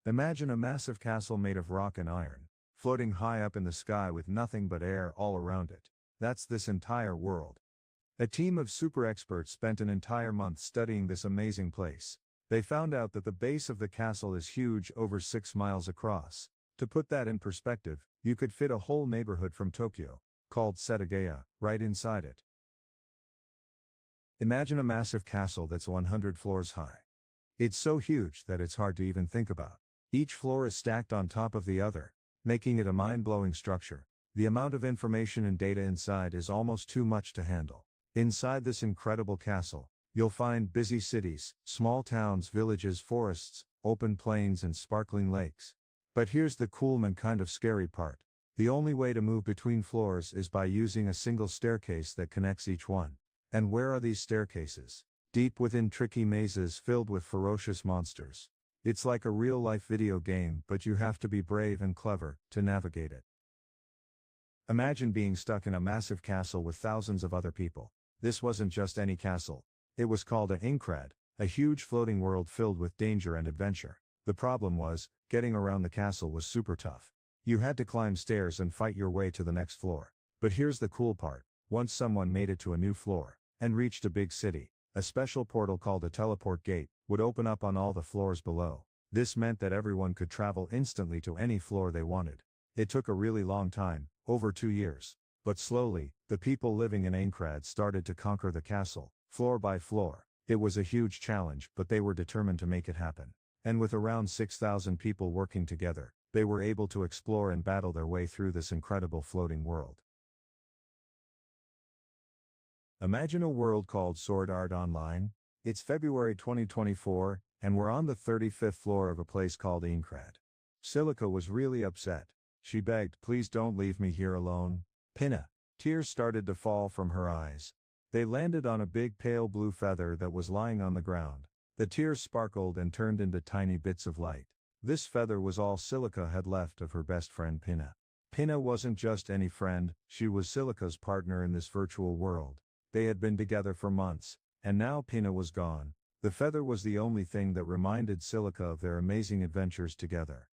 Imagine a massive castle made of rock and iron, floating high up in the sky with nothing but air all around it. That's this entire world. A team of super experts spent an entire month studying this amazing place. They found out that the base of the castle is huge, over 6 miles across. To put that in perspective, you could fit a whole neighborhood from Tokyo, called Setagaya, right inside it. Imagine a massive castle that's 100 floors high. It's so huge that it's hard to even think about. Each floor is stacked on top of the other, making it a mind-blowing structure. The amount of information and data inside is almost too much to handle. Inside this incredible castle, you'll find busy cities, small towns, villages, forests, open plains, and sparkling lakes. But here's the cool and kind of scary part. The only way to move between floors is by using a single staircase that connects each one. And where are these staircases? Deep within tricky mazes filled with ferocious monsters. It's like a real-life video game, but you have to be brave and clever to navigate it. Imagine being stuck in a massive castle with thousands of other people. This wasn't just any castle. It was called a Aincrad, a huge floating world filled with danger and adventure. The problem was, getting around the castle was super tough. You had to climb stairs and fight your way to the next floor. But here's the cool part. Once someone made it to a new floor, and reached a big city, a special portal called a teleport gate would open up on all the floors below. This meant that everyone could travel instantly to any floor they wanted. It took a really long time, over 2 years. But slowly, the people living in Aincrad started to conquer the castle, floor by floor. It was a huge challenge, but they were determined to make it happen. And with around 6,000 people working together, they were able to explore and battle their way through this incredible floating world. Imagine a world called Sword Art Online. It's February 2024, and we're on the 35th floor of a place called Aincrad. Silica was really upset. She begged, "Please don't leave me here alone." Pinna. Tears started to fall from her eyes. They landed on a big pale blue feather that was lying on the ground. The tears sparkled and turned into tiny bits of light. This feather was all Silica had left of her best friend Pinna. Pinna wasn't just any friend, she was Silica's partner in this virtual world. They had been together for months, and now Pinna was gone. The feather was the only thing that reminded Silica of their amazing adventures together.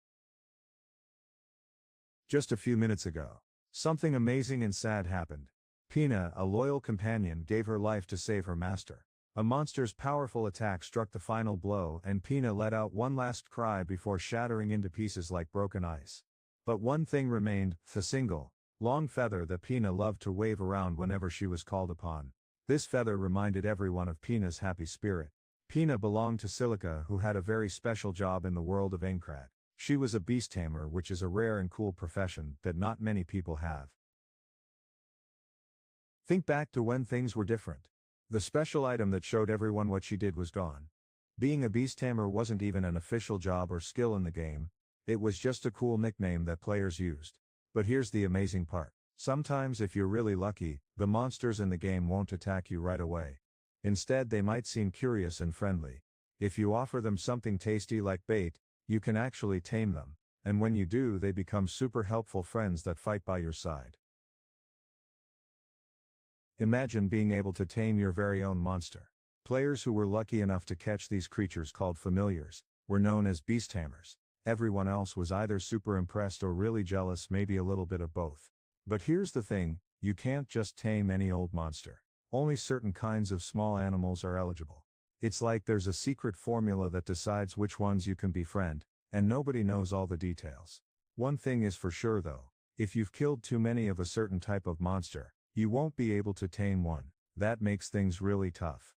Just a few minutes ago, something amazing and sad happened. Pinna, a loyal companion, gave her life to save her master. A monster's powerful attack struck the final blow, and Pinna let out one last cry before shattering into pieces like broken ice. But one thing remained, the single, long feather that Pinna loved to wave around whenever she was called upon. This feather reminded everyone of Pinna's happy spirit. Pinna belonged to Silica, who had a very special job in the world of Aincrad. She was a beast tamer, which is a rare and cool profession that not many people have. Think back to when things were different. The special item that showed everyone what she did was gone. Being a beast tamer wasn't even an official job or skill in the game. It was just a cool nickname that players used. But here's the amazing part. Sometimes, if you're really lucky, the monsters in the game won't attack you right away. Instead, they might seem curious and friendly. If you offer them something tasty like bait, you can actually tame them, and when you do, they become super helpful friends that fight by your side. Imagine being able to tame your very own monster. Players who were lucky enough to catch these creatures, called familiars, were known as beast tamers. Everyone else was either super impressed or really jealous, maybe a little bit of both. But here's the thing, you can't just tame any old monster. Only certain kinds of small animals are eligible. It's like there's a secret formula that decides which ones you can befriend, and nobody knows all the details. One thing is for sure though, if you've killed too many of a certain type of monster, you won't be able to tame one. That makes things really tough.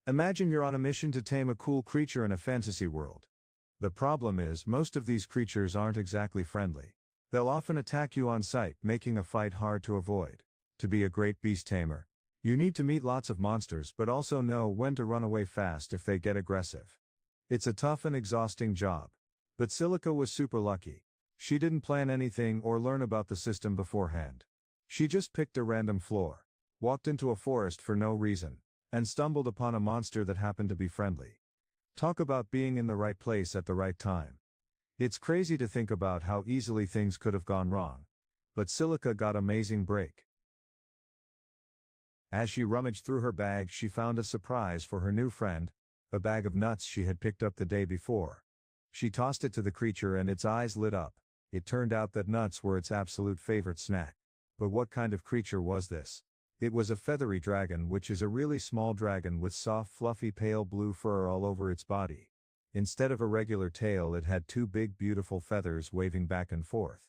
Imagine you're on a mission to tame a cool creature in a fantasy world. The problem is, most of these creatures aren't exactly friendly. They'll often attack you on sight, making a fight hard to avoid. To be a great beast tamer, you need to meet lots of monsters but also know when to run away fast if they get aggressive. It's a tough and exhausting job. But Silica was super lucky. She didn't plan anything or learn about the system beforehand. She just picked a random floor, walked into a forest for no reason, and stumbled upon a monster that happened to be friendly. Talk about being in the right place at the right time. It's crazy to think about how easily things could have gone wrong. But Silica got an amazing break. As she rummaged through her bag, she found a surprise for her new friend, a bag of nuts she had picked up the day before. She tossed it to the creature and its eyes lit up. It turned out that nuts were its absolute favorite snack. But what kind of creature was this? It was a feathery dragon, which is a really small dragon with soft fluffy pale blue fur all over its body. Instead of a regular tail, it had two big beautiful feathers waving back and forth.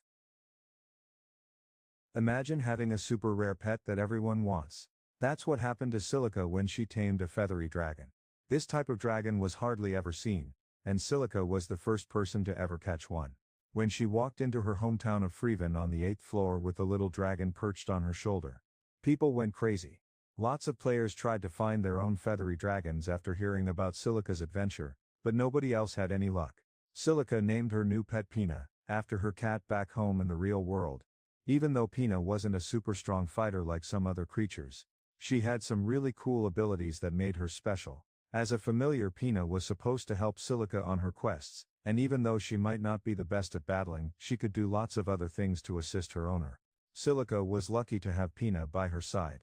Imagine having a super rare pet that everyone wants. That's what happened to Silica when she tamed a feathery dragon. This type of dragon was hardly ever seen, and Silica was the first person to ever catch one. When she walked into her hometown of Freven on the 8th floor with the little dragon perched on her shoulder, people went crazy. Lots of players tried to find their own feathery dragons after hearing about Silica's adventure, but nobody else had any luck. Silica named her new pet Pina, after her cat back home in the real world. Even though Pina wasn't a super strong fighter like some other creatures, she had some really cool abilities that made her special. As a familiar, Pina was supposed to help Silica on her quests, and even though she might not be the best at battling, she could do lots of other things to assist her owner. Silica was lucky to have Pina by her side.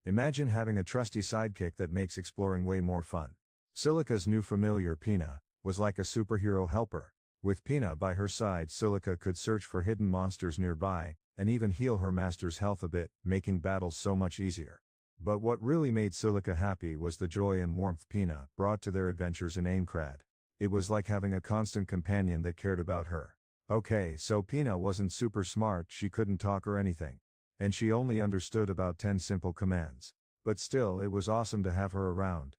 Imagine having a trusty sidekick that makes exploring way more fun. Silica's new familiar, Pina, was like a superhero helper. With Pina by her side, Silica could search for hidden monsters nearby, and even heal her master's health a bit, making battles so much easier. But what really made Silica happy was the joy and warmth Pina brought to their adventures in Aincrad. It was like having a constant companion that cared about her. Okay, so Pina wasn't super smart, she couldn't talk or anything. And she only understood about 10 simple commands. But still, it was awesome to have her around.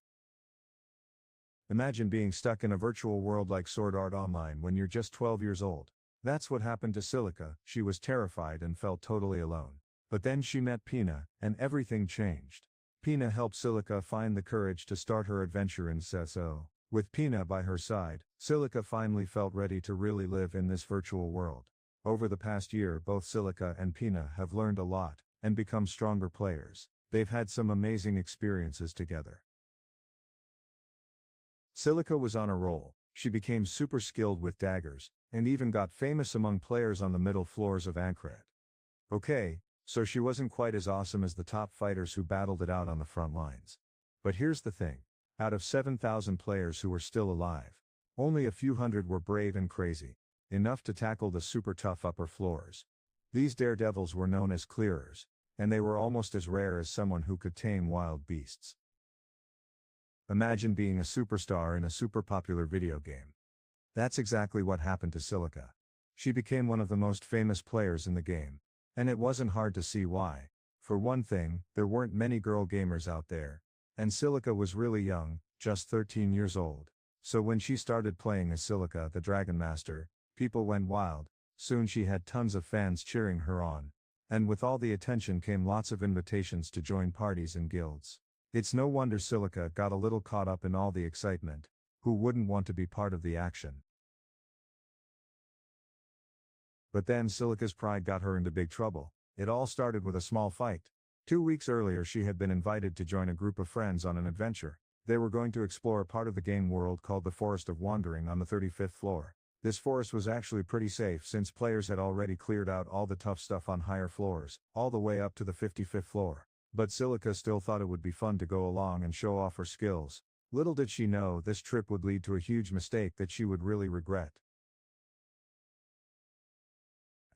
Imagine being stuck in a virtual world like Sword Art Online when you're just 12 years old. That's what happened to Silica. She was terrified and felt totally alone. But then she met Pina, and everything changed. Pina helped Silica find the courage to start her adventure in CSO. With Pina by her side, Silica finally felt ready to really live in this virtual world. Over the past year, both Silica and Pina have learned a lot, and become stronger players. They've had some amazing experiences together. Silica was on a roll. She became super skilled with daggers, and even got famous among players on the middle floors of Aincrad. Okay, so she wasn't quite as awesome as the top fighters who battled it out on the front lines. But here's the thing. Out of 7,000 players who were still alive, only a few hundred were brave and crazy, enough to tackle the super tough upper floors. These daredevils were known as clearers, and they were almost as rare as someone who could tame wild beasts. Imagine being a superstar in a super popular video game. That's exactly what happened to Silica. She became one of the most famous players in the game, and it wasn't hard to see why. For one thing, there weren't many girl gamers out there, and Silica was really young, just 13 years old. So when she started playing as Silica the Dragon Master, people went wild. Soon she had tons of fans cheering her on. And with all the attention came lots of invitations to join parties and guilds. It's no wonder Silica got a little caught up in all the excitement. Who wouldn't want to be part of the action? But then Silica's pride got her into big trouble. It all started with a small fight. 2 weeks earlier she had been invited to join a group of friends on an adventure. They were going to explore a part of the game world called the Forest of Wandering on the 35th floor. This forest was actually pretty safe since players had already cleared out all the tough stuff on higher floors, all the way up to the 55th floor. But Silica still thought it would be fun to go along and show off her skills. Little did she know this trip would lead to a huge mistake that she would really regret.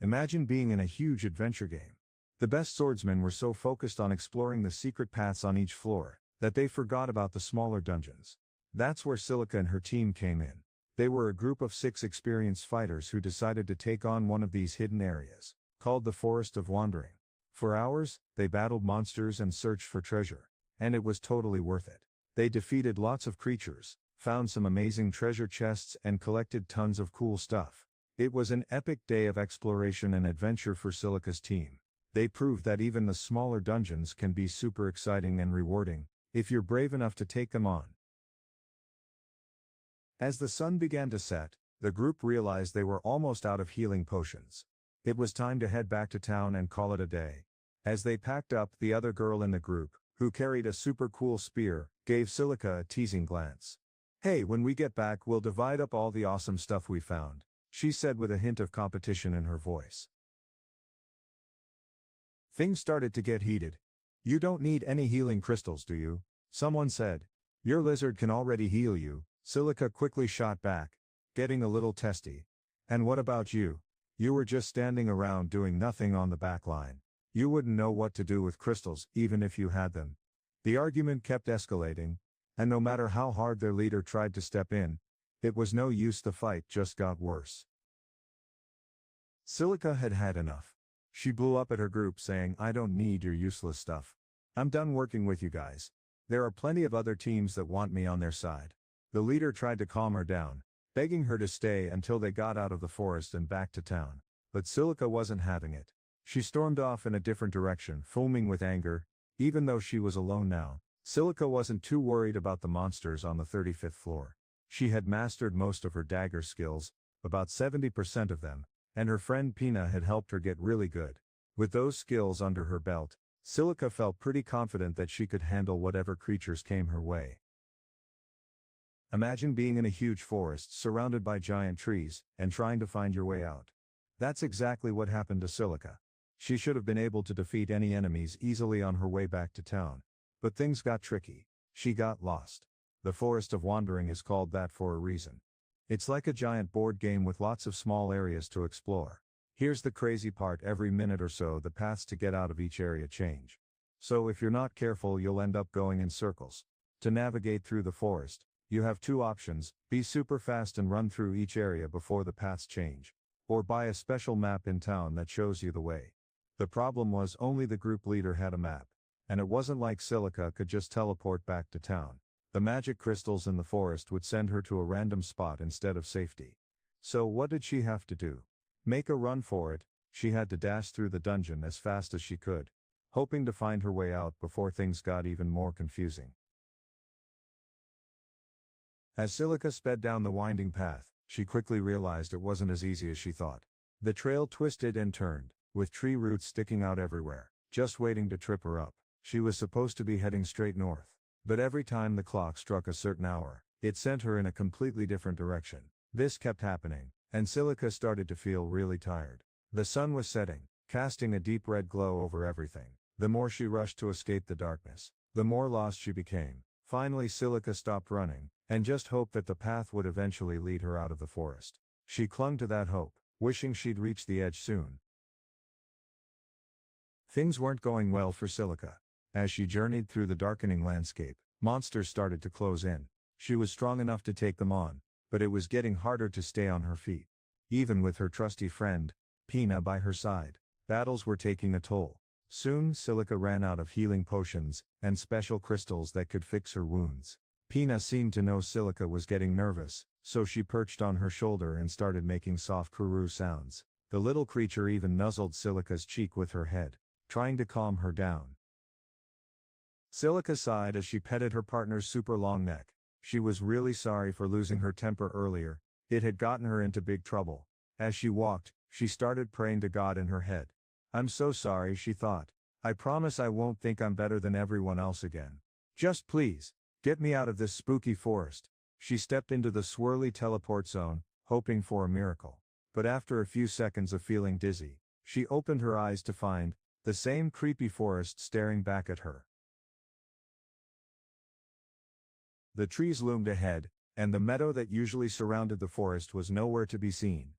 Imagine being in a huge adventure game. The best swordsmen were so focused on exploring the secret paths on each floor, that they forgot about the smaller dungeons. That's where Silica and her team came in. They were a group of 6 experienced fighters who decided to take on one of these hidden areas, called the Forest of Wandering. For hours, they battled monsters and searched for treasure. And it was totally worth it. They defeated lots of creatures, found some amazing treasure chests and collected tons of cool stuff. It was an epic day of exploration and adventure for Silica's team. They proved that even the smaller dungeons can be super exciting and rewarding, if you're brave enough to take them on. As the sun began to set, the group realized they were almost out of healing potions. It was time to head back to town and call it a day. As they packed up, the other girl in the group, who carried a super cool spear, gave Silica a teasing glance. "Hey, when we get back we'll divide up all the awesome stuff we found," she said with a hint of competition in her voice. Things started to get heated. "You don't need any healing crystals, do you?" Someone said, "Your lizard can already heal you." Silica quickly shot back, getting a little testy. "And what about you? You were just standing around doing nothing on the back line. You wouldn't know what to do with crystals, even if you had them." The argument kept escalating, and no matter how hard their leader tried to step in, it was no use, the fight just got worse. Silica had had enough. She blew up at her group saying, "I don't need your useless stuff. I'm done working with you guys. There are plenty of other teams that want me on their side." The leader tried to calm her down, begging her to stay until they got out of the forest and back to town. But Silica wasn't having it. She stormed off in a different direction, foaming with anger. Even though she was alone now, Silica wasn't too worried about the monsters on the 35th floor. She had mastered most of her dagger skills, about 70% of them, and her friend Pina had helped her get really good. With those skills under her belt, Silica felt pretty confident that she could handle whatever creatures came her way. Imagine being in a huge forest surrounded by giant trees, and trying to find your way out. That's exactly what happened to Silica. She should have been able to defeat any enemies easily on her way back to town. But things got tricky. She got lost. The Forest of Wandering is called that for a reason. It's like a giant board game with lots of small areas to explore. Here's the crazy part: every minute or so the paths to get out of each area change. So if you're not careful, you'll end up going in circles. To navigate through the forest, you have two options: be super fast and run through each area before the paths change, or buy a special map in town that shows you the way. The problem was only the group leader had a map, and it wasn't like Silica could just teleport back to town. The magic crystals in the forest would send her to a random spot instead of safety. So what did she have to do? Make a run for it. She had to dash through the dungeon as fast as she could, hoping to find her way out before things got even more confusing. As Silica sped down the winding path, she quickly realized it wasn't as easy as she thought. The trail twisted and turned, with tree roots sticking out everywhere, just waiting to trip her up. She was supposed to be heading straight north, but every time the clock struck a certain hour, it sent her in a completely different direction. This kept happening, and Silica started to feel really tired. The sun was setting, casting a deep red glow over everything. The more she rushed to escape the darkness, the more lost she became. Finally, Silica stopped running, and just hoped that the path would eventually lead her out of the forest. She clung to that hope, wishing she'd reach the edge soon. Things weren't going well for Silica. As she journeyed through the darkening landscape, monsters started to close in. She was strong enough to take them on, but it was getting harder to stay on her feet. Even with her trusty friend, Pina, by her side, battles were taking a toll. Soon Silica ran out of healing potions and special crystals that could fix her wounds. Pina seemed to know Silica was getting nervous, so she perched on her shoulder and started making soft kuru sounds. The little creature even nuzzled Silica's cheek with her head, trying to calm her down. Silica sighed as she petted her partner's super long neck. She was really sorry for losing her temper earlier. It had gotten her into big trouble. As she walked, she started praying to God in her head. "I'm so sorry," she thought. "I promise I won't think I'm better than everyone else again. Just please, get me out of this spooky forest." She stepped into the swirly teleport zone, hoping for a miracle. But after a few seconds of feeling dizzy, she opened her eyes to find the same creepy forest staring back at her. The trees loomed ahead, and the meadow that usually surrounded the forest was nowhere to be seen.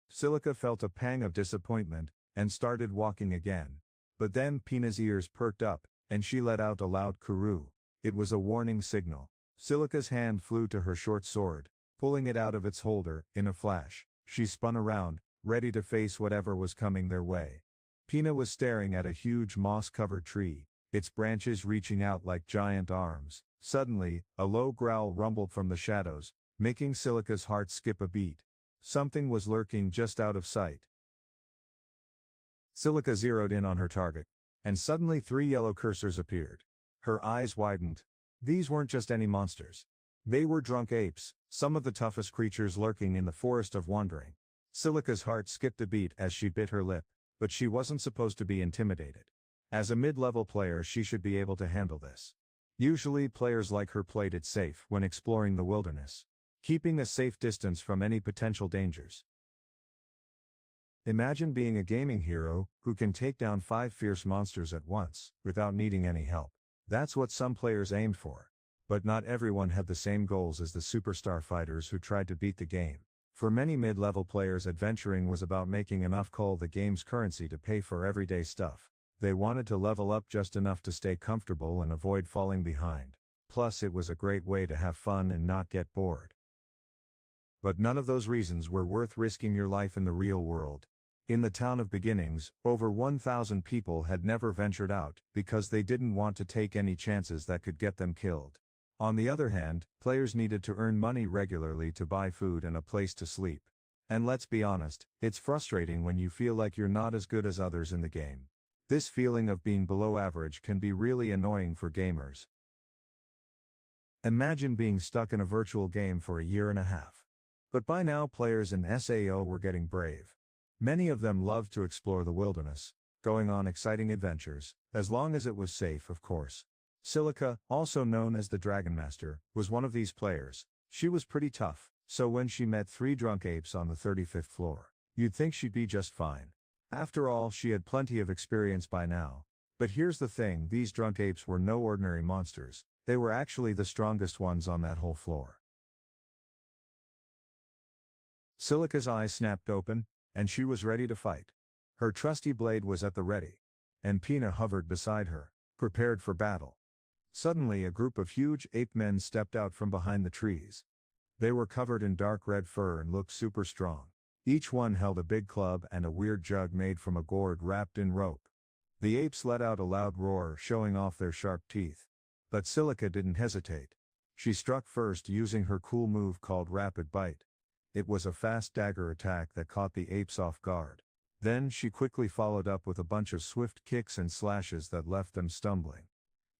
Silica felt a pang of disappointment, and started walking again. But then Pina's ears perked up, and she let out a loud kuru. It was a warning signal. Silica's hand flew to her short sword, pulling it out of its holder. In a flash, she spun around, ready to face whatever was coming their way. Pina was staring at a huge moss-covered tree, its branches reaching out like giant arms. Suddenly, a low growl rumbled from the shadows, making Silica's heart skip a beat. Something was lurking just out of sight. Silica zeroed in on her target, and suddenly 3 yellow cursors appeared. Her eyes widened. These weren't just any monsters. They were drunk apes, some of the toughest creatures lurking in the Forest of Wandering. Silica's heart skipped a beat as she bit her lip, but she wasn't supposed to be intimidated. As a mid-level player, she should be able to handle this. Usually players like her played it safe when exploring the wilderness, keeping a safe distance from any potential dangers. Imagine being a gaming hero who can take down 5 fierce monsters at once, without needing any help. That's what some players aimed for. But not everyone had the same goals as the superstar fighters who tried to beat the game. For many mid-level players, adventuring was about making enough coal, the game's currency, to pay for everyday stuff. They wanted to level up just enough to stay comfortable and avoid falling behind. Plus, it was a great way to have fun and not get bored. But none of those reasons were worth risking your life in the real world. In the town of beginnings, over 1,000 people had never ventured out, because they didn't want to take any chances that could get them killed. On the other hand, players needed to earn money regularly to buy food and a place to sleep. And let's be honest, it's frustrating when you feel like you're not as good as others in the game. This feeling of being below average can be really annoying for gamers. Imagine being stuck in a virtual game for a year and a half. But by now, players in SAO were getting brave. Many of them loved to explore the wilderness, going on exciting adventures, as long as it was safe, of course. Silica, also known as the Dragon Master, was one of these players. She was pretty tough, so when she met 3 drunk apes on the 35th floor, you'd think she'd be just fine. After all, she had plenty of experience by now. But here's the thing, these drunk apes were no ordinary monsters. They were actually the strongest ones on that whole floor. Silica's eyes snapped open, and she was ready to fight. Her trusty blade was at the ready, and Pina hovered beside her, prepared for battle. Suddenly, a group of huge ape men stepped out from behind the trees. They were covered in dark red fur and looked super strong. Each one held a big club and a weird jug made from a gourd wrapped in rope. The apes let out a loud roar, showing off their sharp teeth. But Silica didn't hesitate. She struck first using her cool move called Rapid Bite. It was a fast dagger attack that caught the apes off guard. Then she quickly followed up with a bunch of swift kicks and slashes that left them stumbling.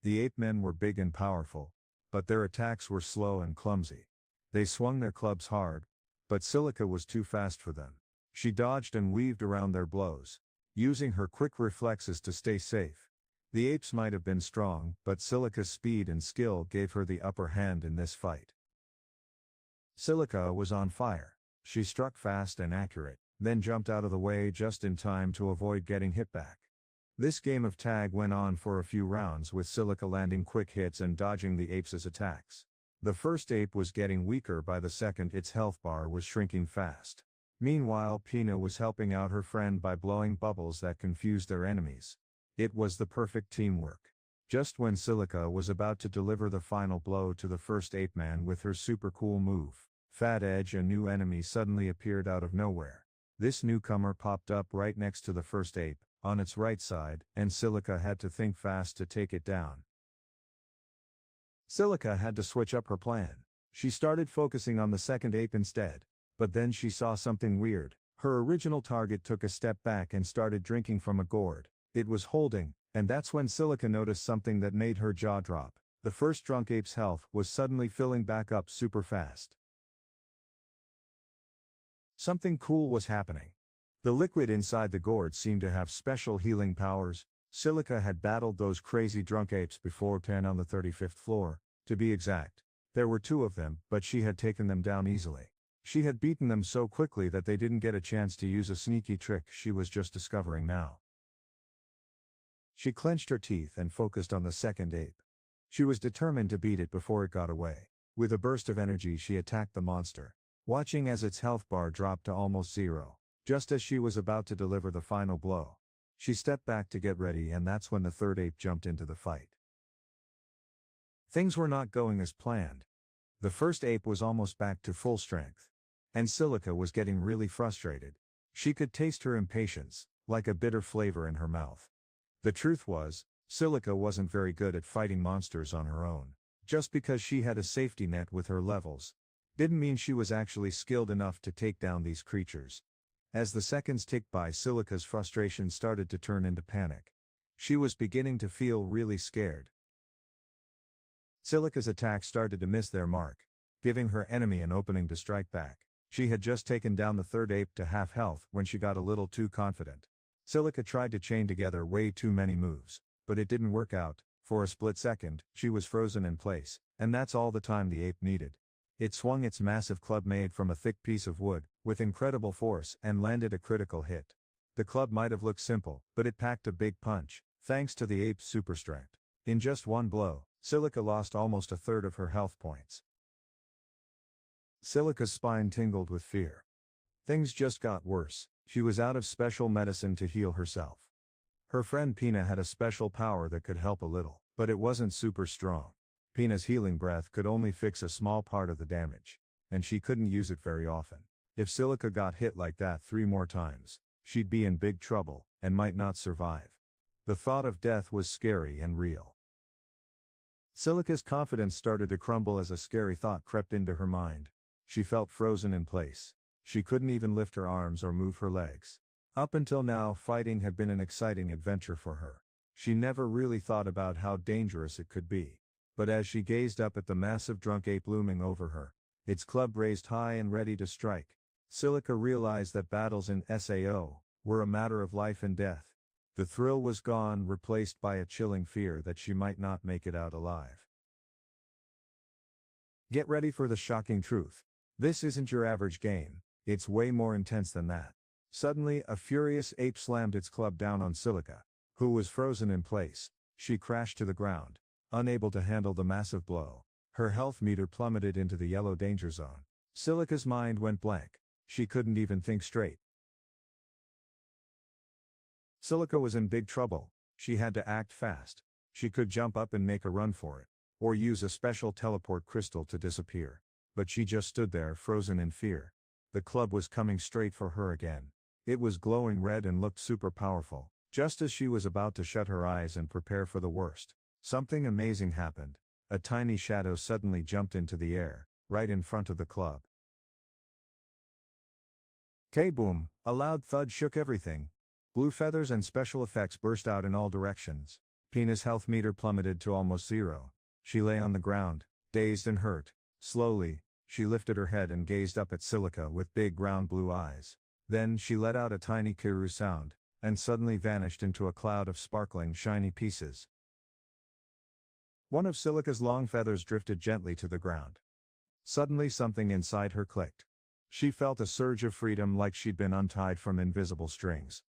The ape men were big and powerful, but their attacks were slow and clumsy. They swung their clubs hard, but Silica was too fast for them. She dodged and weaved around their blows, using her quick reflexes to stay safe. The apes might have been strong, but Silica's speed and skill gave her the upper hand in this fight. Silica was on fire. She struck fast and accurate, then jumped out of the way just in time to avoid getting hit back. This game of tag went on for a few rounds, with Silica landing quick hits and dodging the apes' attacks. The first ape was getting weaker by the second its health bar was shrinking fast. Meanwhile, Pina was helping out her friend by blowing bubbles that confused their enemies. It was the perfect teamwork. Just when Silica was about to deliver the final blow to the first ape man with her super cool move, Fat Edge, a new enemy, suddenly appeared out of nowhere. This newcomer popped up right next to the first ape, on its right side, and Silica had to think fast to take it down. Silica had to switch up her plan. She started focusing on the second ape instead. But then she saw something weird. Her original target took a step back and started drinking from a gourd it was holding, and that's when Silica noticed something that made her jaw drop. The first drunk ape's health was suddenly filling back up super fast. Something cool was happening. The liquid inside the gourd seemed to have special healing powers. Silica had battled those crazy drunk apes before, 10 on the 35th floor, to be exact. There were 2 of them, but she had taken them down easily. She had beaten them so quickly that they didn't get a chance to use a sneaky trick she was just discovering now. She clenched her teeth and focused on the second ape. She was determined to beat it before it got away. With a burst of energy, she attacked the monster, watching as its health bar dropped to almost 0. Just as she was about to deliver the final blow, she stepped back to get ready, and that's when the third ape jumped into the fight. Things were not going as planned. The first ape was almost back to full strength, and Silica was getting really frustrated. She could taste her impatience, like a bitter flavor in her mouth. The truth was, Silica wasn't very good at fighting monsters on her own. Just because she had a safety net with her levels didn't mean she was actually skilled enough to take down these creatures. As the seconds ticked by, Silica's frustration started to turn into panic. She was beginning to feel really scared. Silica's attacks started to miss their mark, giving her enemy an opening to strike back. She had just taken down the third ape to half health when she got a little too confident. Silica tried to chain together way too many moves, but it didn't work out. For a split second, she was frozen in place, and that's all the time the ape needed. It swung its massive club made from a thick piece of wood, with incredible force, and landed a critical hit. The club might have looked simple, but it packed a big punch, thanks to the ape's super strength. In just one blow, Silica lost almost a third of her health points. Silica's spine tingled with fear. Things just got worse. She was out of special medicine to heal herself. Her friend Pina had a special power that could help a little, but it wasn't super strong. Pina's healing breath could only fix a small part of the damage, and she couldn't use it very often. If Silica got hit like that 3 more times, she'd be in big trouble, and might not survive. The thought of death was scary and real. Silica's confidence started to crumble as a scary thought crept into her mind. She felt frozen in place. She couldn't even lift her arms or move her legs. Up until now, fighting had been an exciting adventure for her. She never really thought about how dangerous it could be. But as she gazed up at the massive drunk ape looming over her, its club raised high and ready to strike, Silica realized that battles in SAO were a matter of life and death. The thrill was gone, replaced by a chilling fear that she might not make it out alive. Get ready for the shocking truth. This isn't your average game, it's way more intense than that. Suddenly, a furious ape slammed its club down on Silica, who was frozen in place. She crashed to the ground, unable to handle the massive blow. Her health meter plummeted into the yellow danger zone. Silica's mind went blank. She couldn't even think straight. Silica was in big trouble. She had to act fast. She could jump up and make a run for it, or use a special teleport crystal to disappear. But she just stood there, frozen in fear. The club was coming straight for her again. It was glowing red and looked super powerful. Just as she was about to shut her eyes and prepare for the worst, something amazing happened. A tiny shadow suddenly jumped into the air, right in front of the club. K-boom! A loud thud shook everything. Blue feathers and special effects burst out in all directions. Pina's health meter plummeted to almost 0. She lay on the ground, dazed and hurt. Slowly, she lifted her head and gazed up at Silica with big round blue eyes. Then she let out a tiny kiru sound, and suddenly vanished into a cloud of sparkling shiny pieces. One of Silica's long feathers drifted gently to the ground. Suddenly something inside her clicked. She felt a surge of freedom, like she'd been untied from invisible strings.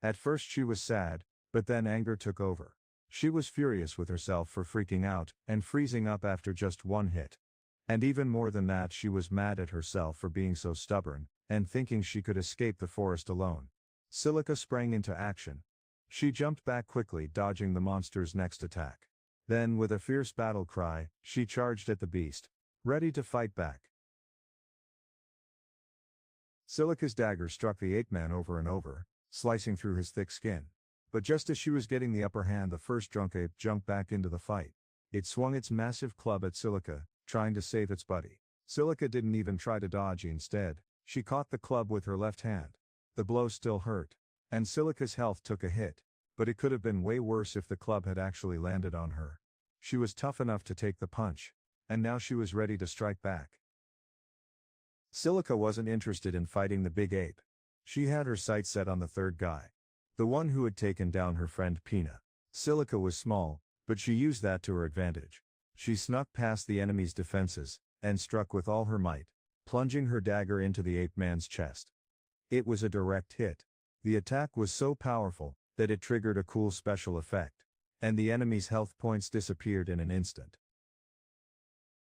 At first she was sad, but then anger took over. She was furious with herself for freaking out and freezing up after just one hit. And even more than that, she was mad at herself for being so stubborn and thinking she could escape the forest alone. Silica sprang into action. She jumped back quickly, dodging the monster's next attack. Then, with a fierce battle cry, she charged at the beast, ready to fight back. Silica's dagger struck the ape-man over and over, slicing through his thick skin. But just as she was getting the upper hand, the first drunk ape jumped back into the fight. It swung its massive club at Silica, trying to save its buddy. Silica didn't even try to dodge. Instead, she caught the club with her left hand. The blow still hurt, and Silica's health took a hit, but it could have been way worse if the club had actually landed on her. She was tough enough to take the punch, and now she was ready to strike back. Silica wasn't interested in fighting the big ape. She had her sights set on the third guy, the one who had taken down her friend Pina. Silica was small, but she used that to her advantage. She snuck past the enemy's defenses, and struck with all her might, plunging her dagger into the ape-man's chest. It was a direct hit. The attack was so powerful that it triggered a cool special effect, and the enemy's health points disappeared in an instant.